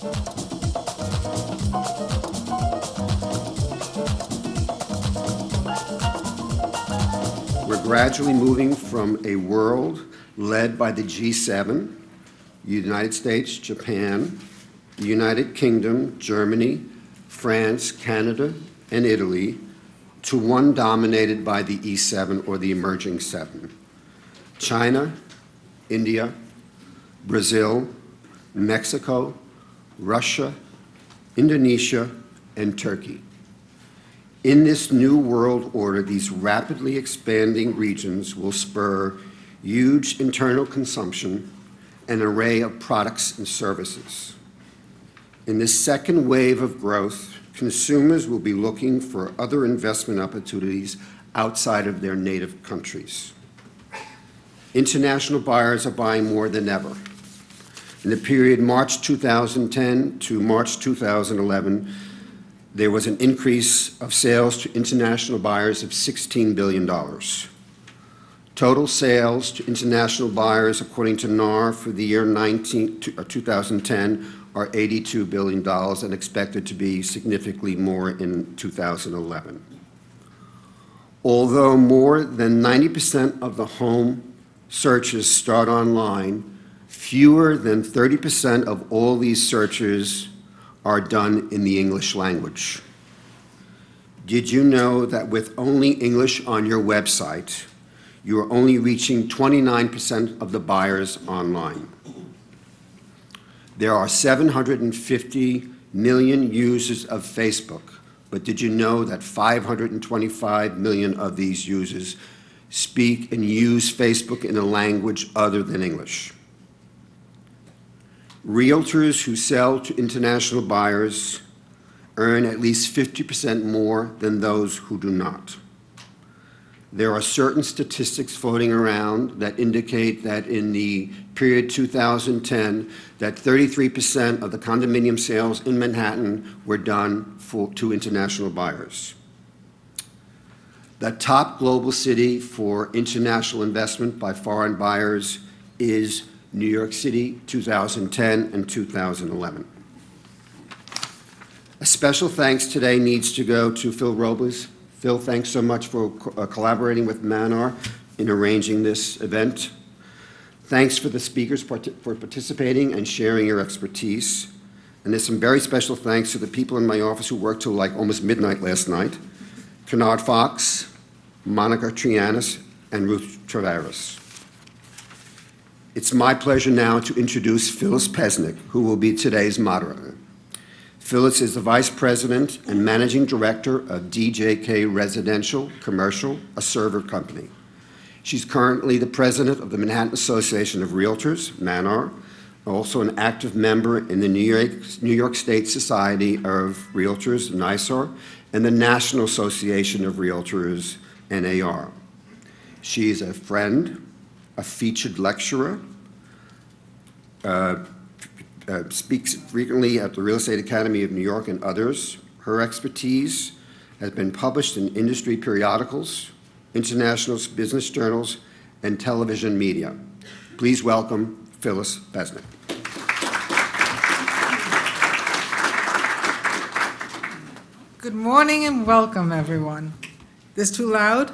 We're gradually moving from a world led by the G7, United States, Japan, the United Kingdom, Germany, France, Canada, and Italy, to one dominated by the E7 or the emerging seven: China, India, Brazil, Mexico, Russia, Indonesia, and Turkey. In this new world order, these rapidly expanding regions will spur huge internal consumption and an array of products and services. In this second wave of growth, consumers will be looking for other investment opportunities outside of their native countries. International buyers are buying more than ever. In the period March 2010 to March 2011, there was an increase of sales to international buyers of $16 billion. Total sales to international buyers, according to MANAR, for the year 2010 are $82 billion and expected to be significantly more in 2011. Although more than 90% of the home searches start online, fewer than 30% of all these searches are done in the English language. Did you know that with only English on your website, you are only reaching 29% of the buyers online? There are 750 million users of Facebook, but did you know that 525 million of these users speak and use Facebook in a language other than English? Realtors who sell to international buyers earn at least 50% more than those who do not. There are certain statistics floating around that indicate that in the period 2010, that 33% of the condominium sales in Manhattan were done to international buyers. The top global city for international investment by foreign buyers is New York City, 2010 and 2011. A special thanks today needs to go to Phil Robles. Phil, thanks so much for collaborating with MANAR in arranging this event. Thanks for the speakers for participating and sharing your expertise. And there's some very special thanks to the people in my office who worked till like almost midnight last night: Kennard Fox, Monica Trianis, and Ruth Travaris. It's my pleasure now to introduce Phyllis Pesnick, who will be today's moderator. Phyllis is the Vice President and Managing Director of DJK Residential Commercial, a server company. She's currently the President of the Manhattan Association of Realtors, MANAR, also an active member in the New York State Society of Realtors, NYSAR, and the National Association of Realtors, NAR. She is a friend, a featured lecturer, speaks frequently at the Real Estate Academy of New York and others. Her expertise has been published in industry periodicals, international business journals, and television media. Please welcome Phyllis Pesnick. Good morning and welcome, everyone. This too loud?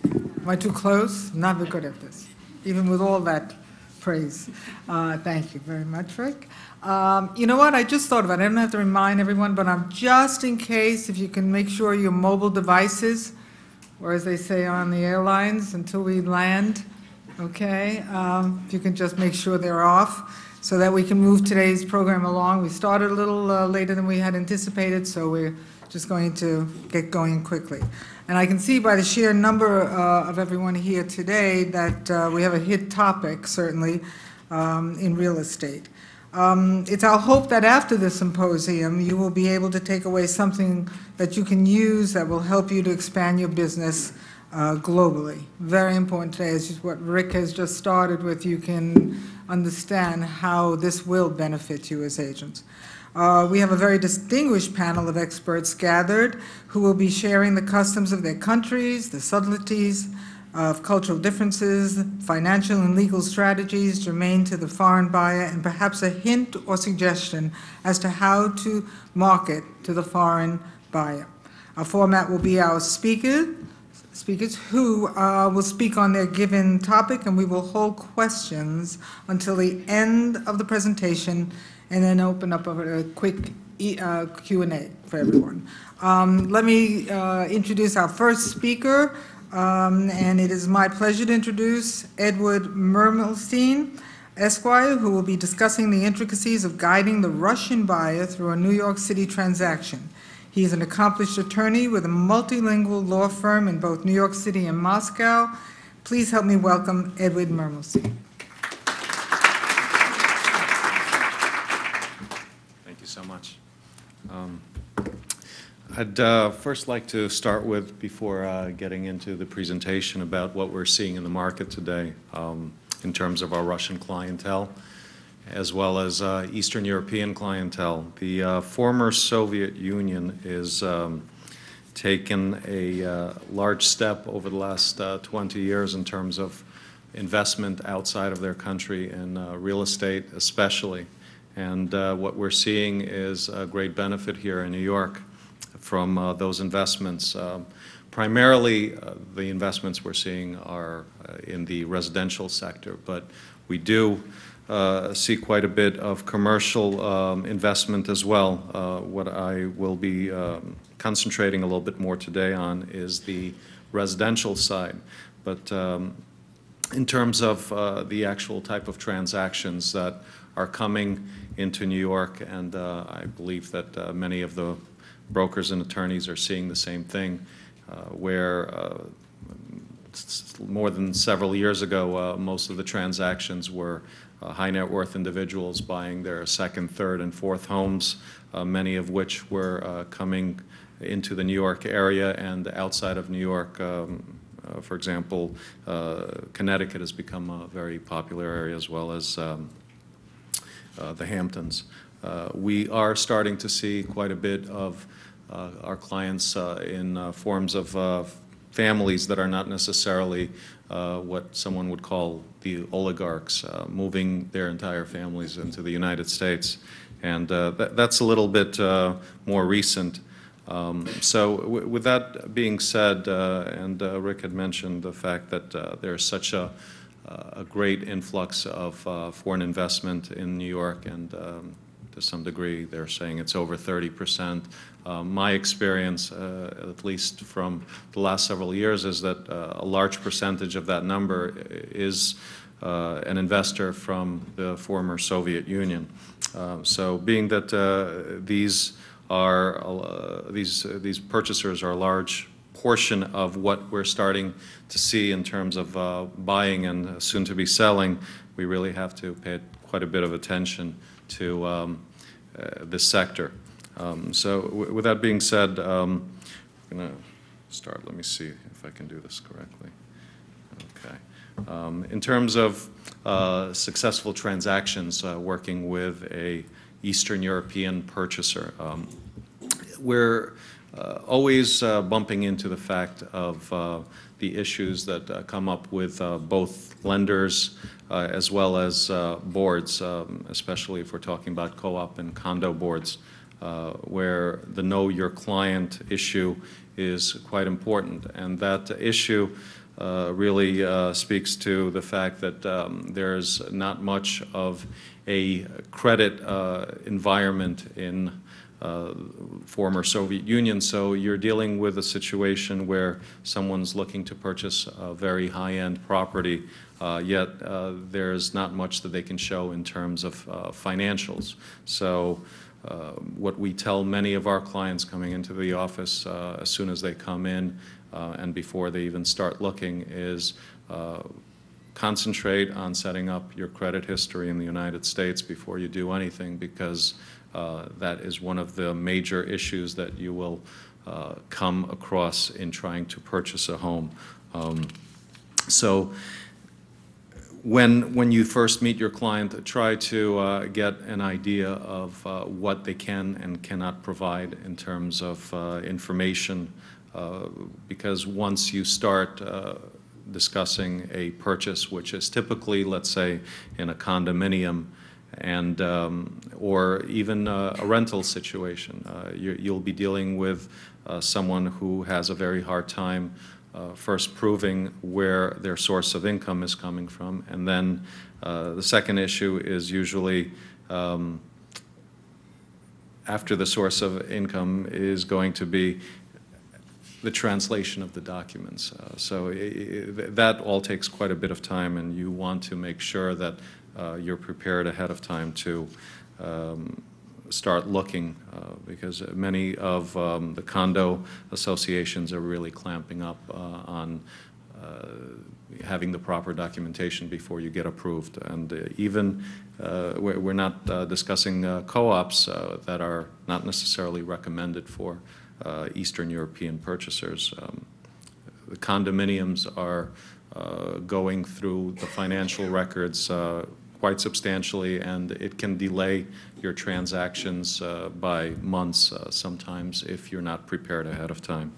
Am I too close? Not very good at this, even with all that praise. Thank you very much, Rick. You know what? I just thought about it. I don't have to remind everyone, but I'm just in case, if you can make sure your mobile devices, or as they say on the airlines, until we land, okay? If you can just make sure they're off so that we can move today's program along. We started a little later than we had anticipated, so we're just going to get going quickly. And I can see by the sheer number of everyone here today that we have a hit topic, certainly, in real estate. It's our hope that after the symposium, you will be able to take away something that you can use that will help you to expand your business globally. Very important today, is what Rick has just started with. You can understand how this will benefit you as agents. We have a very distinguished panel of experts gathered who will be sharing the customs of their countries, the subtleties of cultural differences, financial and legal strategies germane to the foreign buyer, and perhaps a hint or suggestion as to how to market to the foreign buyer. Our format will be our speakers who will speak on their given topic, and we will hold questions until the end of the presentation and then open up a quick Q&A for everyone. Let me introduce our first speaker, and it is my pleasure to introduce Edward Mermelstein, Esquire, who will be discussing the intricacies of guiding the Russian buyer through a New York City transaction. He is an accomplished attorney with a multilingual law firm in both New York City and Moscow. Please help me welcome Edward Mermelstein. Thank you so much. I'd first like to start with, before getting into the presentation, about what we're seeing in the market today in terms of our Russian clientele, as well as Eastern European clientele. The former Soviet Union is taken a large step over the last 20 years in terms of investment outside of their country in real estate especially. And what we're seeing is a great benefit here in New York from those investments. Primarily, the investments we're seeing are in the residential sector, but we do see quite a bit of commercial investment as well. What I will be concentrating a little bit more today on is the residential side. But in terms of the actual type of transactions that are coming into New York, and I believe that many of the brokers and attorneys are seeing the same thing, where more than several years ago, most of the transactions were high net worth individuals buying their second, third, and fourth homes, many of which were coming into the New York area and outside of New York. For example, Connecticut has become a very popular area, as well as the Hamptons. We are starting to see quite a bit of our clients in forms of families that are not necessarily what someone would call the oligarchs, moving their entire families into the United States. And that's a little bit more recent. So with that being said, and Rick had mentioned the fact that there's such a great influx of foreign investment in New York, and to some degree they're saying it's over 30%. My experience, at least from the last several years, is that a large percentage of that number is an investor from the former Soviet Union. So being that these purchasers are a large portion of what we're starting to see in terms of buying and soon to be selling, we really have to pay quite a bit of attention to this sector. So with that being said, I'm going to start. Let me see if I can do this correctly. Okay. In terms of successful transactions working with a Eastern European purchaser, we're always bumping into the fact of the issues that come up with both lenders as well as boards, especially if we're talking about co-op and condo boards, where the know your client issue is quite important. And that issue really speaks to the fact that there's not much of a credit environment in former Soviet Union. So you're dealing with a situation where someone's looking to purchase a very high-end property, yet there's not much that they can show in terms of financials. So what we tell many of our clients coming into the office as soon as they come in and before they even start looking is concentrate on setting up your credit history in the United States before you do anything, because that is one of the major issues that you will come across in trying to purchase a home. So when you first meet your client, try to get an idea of what they can and cannot provide in terms of information, because once you start discussing a purchase, which is typically, let's say, in a condominium, and or even a rental situation. You'll be dealing with someone who has a very hard time first proving where their source of income is coming from, and then the second issue is usually after the source of income is going to be the translation of the documents. So that all takes quite a bit of time, and you want to make sure that you're prepared ahead of time to start looking, because many of the condo associations are really clamping up on having the proper documentation before you get approved. And even we're not discussing co-ops that are not necessarily recommended for Eastern European purchasers. The condominiums are going through the financial records quite substantially, and it can delay your transactions by months sometimes if you're not prepared ahead of time.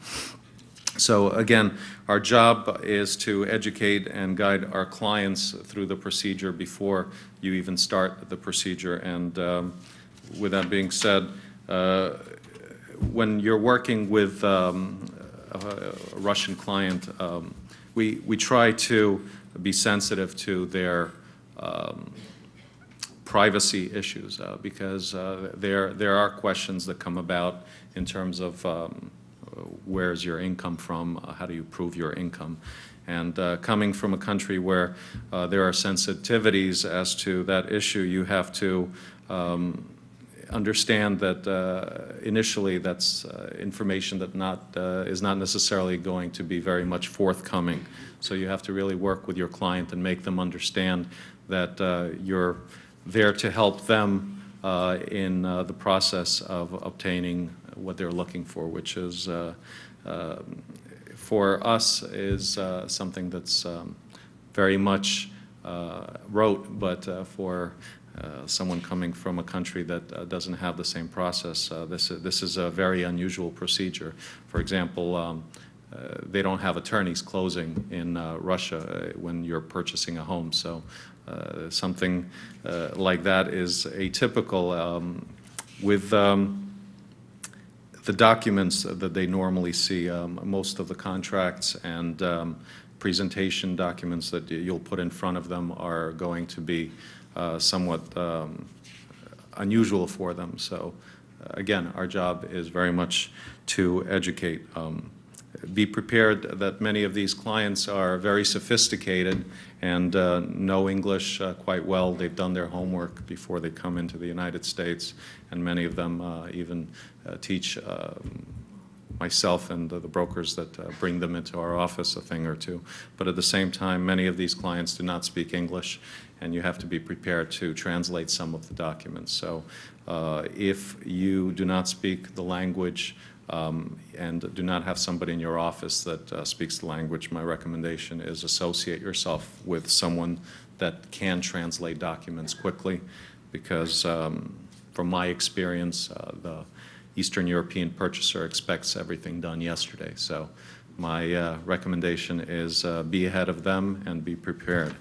So again, our job is to educate and guide our clients through the procedure before you even start the procedure. And with that being said, when you're working with a Russian client, we try to be sensitive to their privacy issues, because there are questions that come about in terms of where's your income from, how do you prove your income. And coming from a country where there are sensitivities as to that issue, you have to understand that initially that's information that is not necessarily going to be very much forthcoming. So you have to really work with your client and make them understand that you're there to help them in the process of obtaining what they're looking for, which is for us is something that's very much rote, but for someone coming from a country that doesn't have the same process, this is a very unusual procedure. For example, they don't have attorneys closing in Russia when you're purchasing a home, so something like that is atypical. With the documents that they normally see, most of the contracts and presentation documents that you'll put in front of them are going to be somewhat unusual for them. So again, our job is very much to educate. Be prepared that many of these clients are very sophisticated and know English quite well. They've done their homework before they come into the United States, and many of them even teach myself and the brokers that bring them into our office a thing or two. But at the same time, many of these clients do not speak English, and you have to be prepared to translate some of the documents. So if you do not speak the language and do not have somebody in your office that speaks the language, my recommendation is associate yourself with someone that can translate documents quickly, because from my experience, the Eastern European purchaser expects everything done yesterday. So my recommendation is be ahead of them and be prepared.